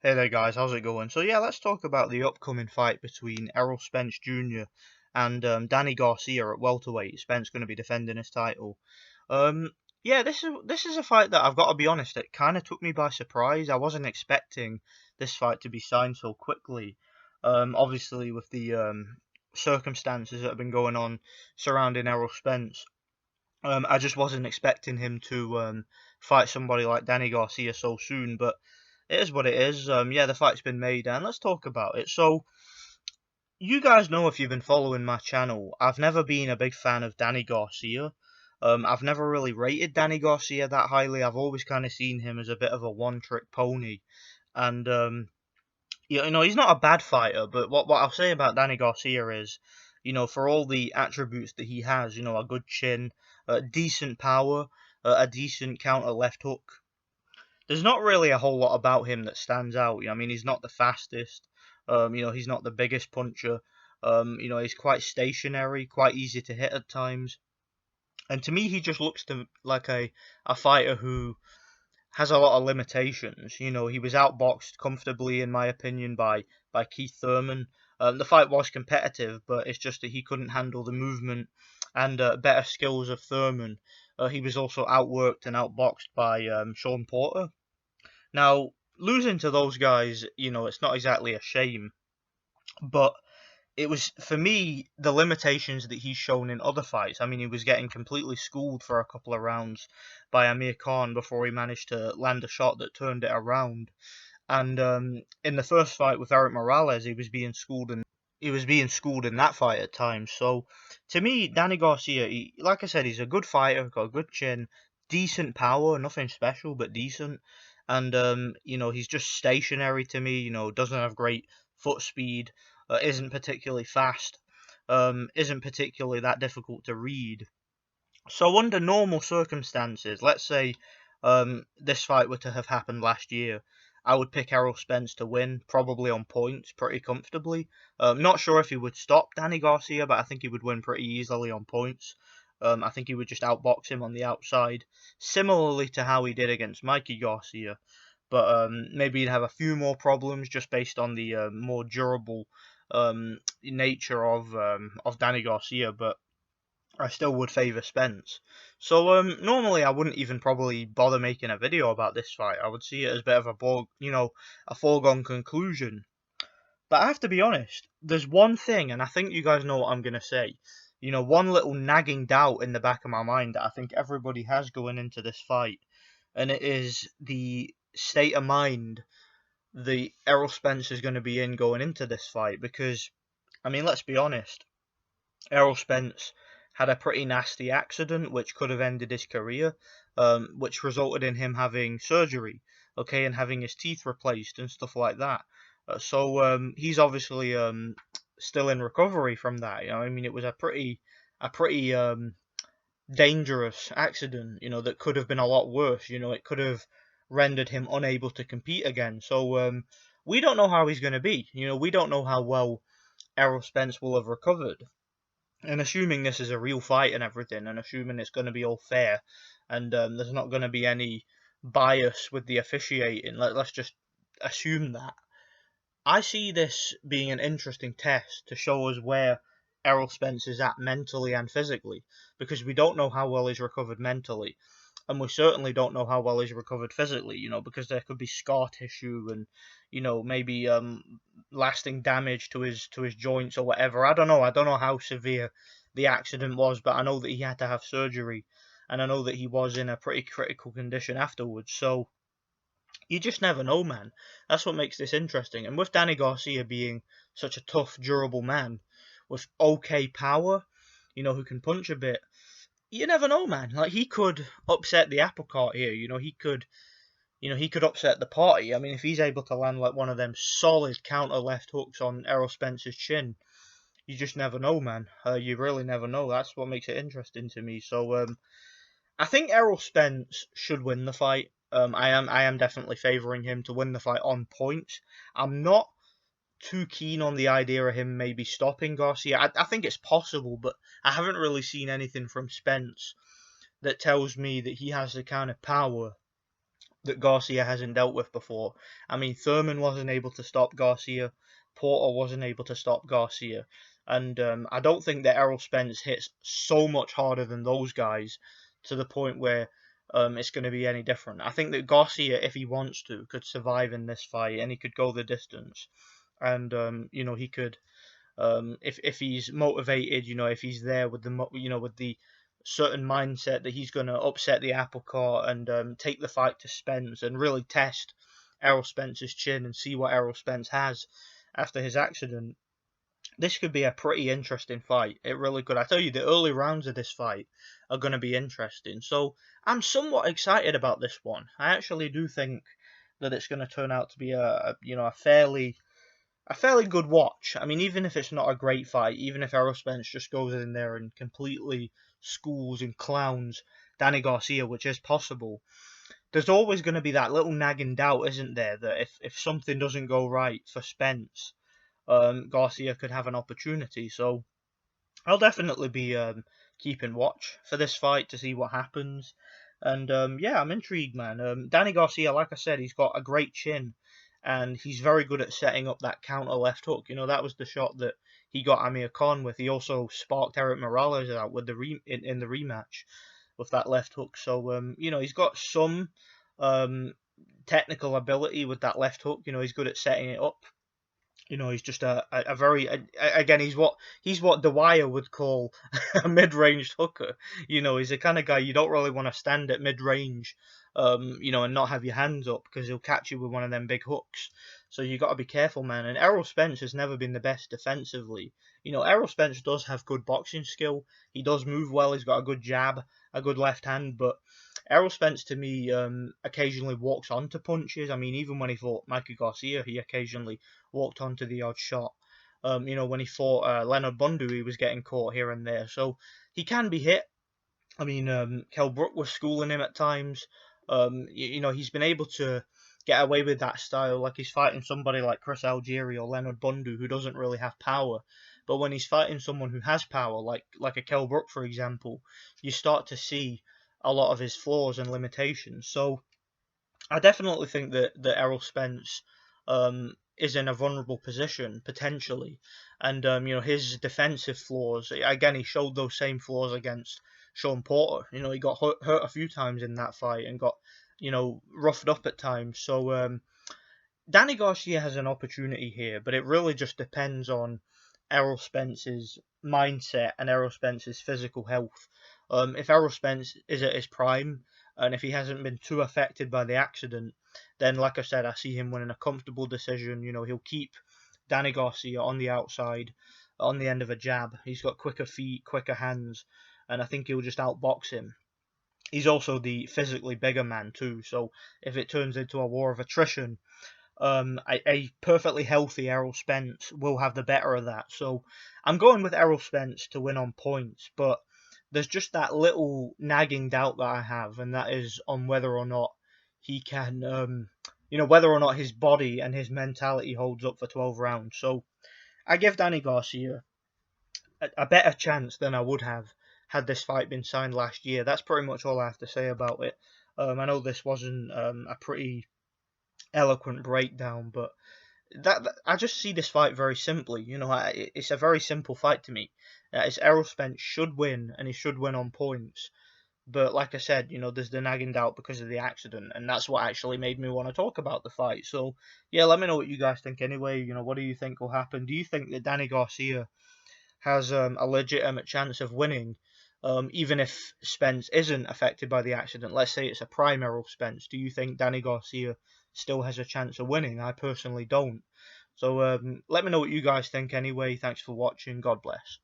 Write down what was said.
Hey there guys, how's it going? So yeah, let's talk about the upcoming fight between Errol Spence Jr. and Danny Garcia at welterweight. Spence going to be defending his title. Um, yeah, this is a fight that I've got to be honest, it kind of took me by surprise. I wasn't expecting this fight to be signed so quickly. Obviously with the circumstances that have been going on surrounding Errol Spence, I just wasn't expecting him to fight somebody like Danny Garcia so soon, but it is what it is. Yeah, the fight's been made, and let's talk about it. So, you guys know if you've been following my channel, I've never been a big fan of Danny Garcia. I've never really rated Danny Garcia that highly. I've always kind of seen him as a bit of a one-trick pony, and he's not a bad fighter. But what I'll say about Danny Garcia is, for all the attributes that he has, a good chin, decent power, a decent counter left hook, there's not really a whole lot about him that stands out. I mean, he's not the fastest. He's not the biggest puncher. He's quite stationary, quite easy to hit at times. And to me, he just looks like a fighter who has a lot of limitations. He was outboxed comfortably, in my opinion, by Keith Thurman. The fight was competitive, but it's just that he couldn't handle the movement and better skills of Thurman. He was also outworked and outboxed by Sean Porter. Now, losing to those guys, it's not exactly a shame, but it was, for me, the limitations that he's shown in other fights. I mean, he was getting completely schooled for a couple of rounds by Amir Khan before he managed to land a shot that turned it around. And in the first fight with Eric Morales, he was being schooled in that fight at times. So, to me, Danny Garcia, like I said, he's a good fighter, got a good chin, decent power, nothing special, but decent. And he's just stationary to me. Doesn't have great foot speed, isn't particularly fast, isn't particularly that difficult to read. So under normal circumstances, let's say this fight were to have happened last year, I would pick Errol Spence to win, probably on points, pretty comfortably. Not sure if he would stop Danny Garcia, but I think he would win pretty easily on points. I think he would just outbox him on the outside, similarly to how he did against Mikey Garcia. But maybe he'd have a few more problems just based on the more durable nature of Danny Garcia. But I still would favour Spence. So normally I wouldn't even probably bother making a video about this fight. I would see it as a bit of a foregone conclusion. But I have to be honest, there's one thing, and I think you guys know what I'm gonna say. One little nagging doubt in the back of my mind that I think everybody has going into this fight, and it is the state of mind the Errol Spence is going to be in going into this fight. Because, I mean, let's be honest, Errol Spence had a pretty nasty accident which could have ended his career, which resulted in him having surgery, okay, and having his teeth replaced and stuff like that. So he's obviously still in recovery from that. I mean, it was a pretty dangerous accident. That could have been a lot worse. It could have rendered him unable to compete again. So we don't know how he's going to be. We don't know how well Errol Spence will have recovered. And assuming this is a real fight and everything, and assuming it's going to be all fair, and there's not going to be any bias with the officiating, let's just assume that. I see this being an interesting test to show us where Errol Spence is at mentally and physically, because we don't know how well he's recovered mentally, and we certainly don't know how well he's recovered physically. Because there could be scar tissue and maybe lasting damage to his joints or whatever. I don't know. I don't know how severe the accident was, but I know that he had to have surgery, and I know that he was in a pretty critical condition afterwards. So you just never know, man. That's what makes this interesting. And with Danny Garcia being such a tough, durable man with okay power, who can punch a bit, you never know, man. Like, he could upset the apple cart here. He could upset the party. I mean, if he's able to land like one of them solid counter left hooks on Errol Spence's chin, you just never know, man. You really never know. That's what makes it interesting to me. So I think Errol Spence should win the fight. I am definitely favouring him to win the fight on points. I'm not too keen on the idea of him maybe stopping Garcia. I think it's possible, but I haven't really seen anything from Spence that tells me that he has the kind of power that Garcia hasn't dealt with before. I mean, Thurman wasn't able to stop Garcia, Porter wasn't able to stop Garcia, and I don't think that Errol Spence hits so much harder than those guys to the point where it's going to be any different. I think that Garcia, if he wants to, could survive in this fight and he could go the distance, and he could if he's motivated, if he's there with the certain mindset that he's going to upset the apple cart and take the fight to Spence and really test Errol Spence's chin and see what Errol Spence has after his accident. This could be a pretty interesting fight. It really could. I tell you, the early rounds of this fight are going to be interesting. So I'm somewhat excited about this one. I actually do think that it's going to turn out to be a fairly good watch. I mean, even if it's not a great fight, even if Errol Spence just goes in there and completely schools and clowns Danny Garcia, which is possible, there's always going to be that little nagging doubt, isn't there, that if something doesn't go right for Spence, Garcia could have an opportunity. So I'll definitely be keeping watch for this fight to see what happens. And yeah, I'm intrigued, man. Danny Garcia, like I said, he's got a great chin, and he's very good at setting up that counter left hook. That was the shot that he got Amir Khan with. He also sparked Eric Morales out with in the rematch with that left hook. So he's got some technical ability with that left hook. He's good at setting it up. He's just a very again he's what Dwyer would call a mid-range hooker. He's the kind of guy you don't really want to stand at mid-range, and not have your hands up because he'll catch you with one of them big hooks. So you got to be careful, man. And Errol Spence has never been the best defensively. Errol Spence does have good boxing skill. He does move well. He's got a good jab, a good left hand, but Errol Spence to me occasionally walks onto punches. I mean, even when he fought Mikey Garcia, he occasionally walked onto the odd shot. When he fought Leonard Bundu, he was getting caught here and there. So he can be hit. I mean, Kell Brook was schooling him at times. He's been able to get away with that style. Like he's fighting somebody like Chris Algieri or Leonard Bundu who doesn't really have power. But when he's fighting someone who has power, like a Kell Brook, for example, you start to see a lot of his flaws and limitations. So I definitely think that Errol Spence is in a vulnerable position potentially, and his defensive flaws. Again, he showed those same flaws against Sean Porter. He got hurt a few times in that fight and got roughed up at times. So Danny Garcia has an opportunity here, but it really just depends on Errol Spence's mindset and Errol Spence's physical health. If Errol Spence is at his prime, and if he hasn't been too affected by the accident, then like I said, I see him winning a comfortable decision. He'll keep Danny Garcia on the outside, on the end of a jab. He's got quicker feet, quicker hands, and I think he'll just outbox him. He's also the physically bigger man too, so if it turns into a war of attrition, a perfectly healthy Errol Spence will have the better of that. So I'm going with Errol Spence to win on points, but there's just that little nagging doubt that I have, and that is on whether or not he can, whether or not his body and his mentality holds up for 12 rounds. So I give Danny Garcia a better chance than I would have had this fight been signed last year. That's pretty much all I have to say about it. I know this wasn't a pretty eloquent breakdown, but that I just see this fight very simply. It's a very simple fight to me. It's Errol Spence should win, and he should win on points. But like I said, there's the nagging doubt because of the accident, and that's what actually made me want to talk about the fight. So yeah, let me know what you guys think anyway. What do you think will happen? Do you think that Danny Garcia has a legitimate chance of winning, even if Spence isn't affected by the accident? Let's say it's a prime Errol Spence. Do you think Danny Garcia still has a chance of winning? I personally don't. So let me know what you guys think anyway. Thanks for watching. God bless.